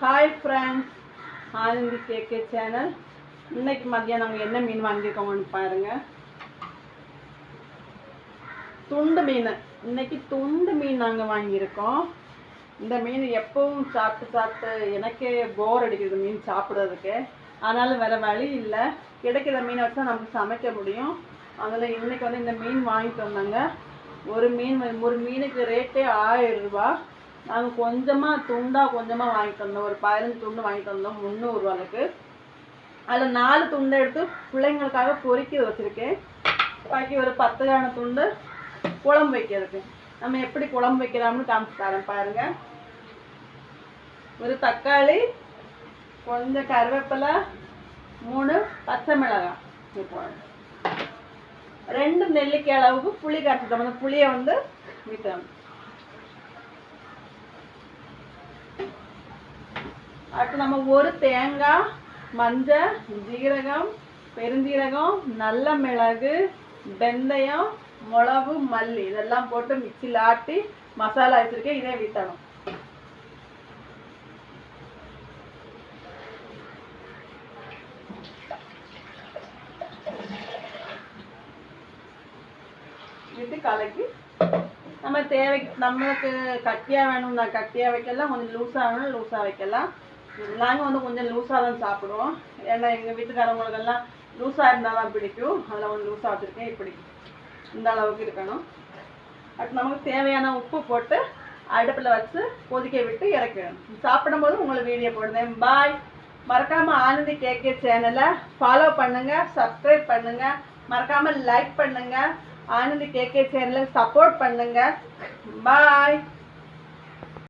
Hi friends, Anandhi KK channel. இன்னைக்கு மதியம் நாங்கள் என்ன மீன் வாங்கியிருக்கோம்னு பாருங்கள். துண்டு மீன். இன்னைக்கு துண்டு மீன் நாங்கள் வாங்கியிருக்கோம். இந்த மீன் எப்பவும் சாப்பிட்டு எனக்கே போர் அடிக்கிறது மீன் சாப்பிட்றதுக்கு. ஆனாலும் வேறு வழி இல்லை, கிடைக்கிற மீனை வச்சு தான் நமக்கு சமைக்க முடியும். அதில் இன்றைக்கி இந்த மீன் வாங்கிட்டு வந்தாங்க. ஒரு மீனுக்கு ரேட்டே 1000 ரூபா. நாங்கள் கொஞ்சமாக வாங்கிட்டு வந்தோம். ஒரு 15 துண்டு வாங்கிட்டு வந்தோம் 300 ரூபாய்க்கு. அதில் 4 துண்டை எடுத்து பிள்ளைங்களுக்காக பொறிக்க வச்சுருக்கேன். பாக்கி ஒரு 10 துண்டு குழம்பு வைக்கிறதுக்கு. நம்ம எப்படி குழம்பு வைக்கலாம்னு காமிச்சு தரேன் பாருங்கள். ஒரு தக்காளி, கொஞ்சம் கருவேப்பிலை, 3 பச்சை மிளகாய், 2 நெல்லிக்காய் அளவுக்கு புளி கரைச்சிட்டோம். அந்த புளியை விட்டோம். அடுத்து நம்ம ஒரு தேங்காய், மஞ்சள், ஜீரகம், பெருஞ்சீரகம், நல்ல மிளகு, வெந்தயம், மிளகு, மல்லி இதெல்லாம் போட்டு மிக்சியில் ஆட்டி மசாலா வச்சுருக்கேன். இதே விட்டணும். விட்டு கலக்கி நம்ம நம்மளுக்கு கட்டியாக வேணும்னா கட்டியாக வைக்கலாம், கொஞ்சம் லூஸாக வேணும் லூஸாக வைக்கலாம். நாங்கள் கொஞ்சம் லூஸாக தான் சாப்பிடுவோம். ஏன்னா எங்கள் வீட்டுக்காரவங்களுக்கெல்லாம் லூஸாக இருந்தால் தான் பிடிக்கும். அதில் கொஞ்சம் லூஸாக வச்சுருக்கேன். இப்படி இந்த அளவுக்கு இருக்கணும். அது நமக்கு தேவையான உப்பு போட்டு அடுப்பில் வச்சு கொதிக்க விட்டு இறக்கிடணும். சாப்பிடும்போது உங்களுக்கு வீடியோ போடுறேன். பாய். மறக்காமல் ஆனந்தி கேகே சேனலை ஃபாலோ பண்ணுங்கள், சப்ஸ்கிரைப் பண்ணுங்கள், மறக்காமல் லைக் பண்ணுங்கள், ஆனந்தி கேகே சேனலை சப்போர்ட் பண்ணுங்கள். பாய்.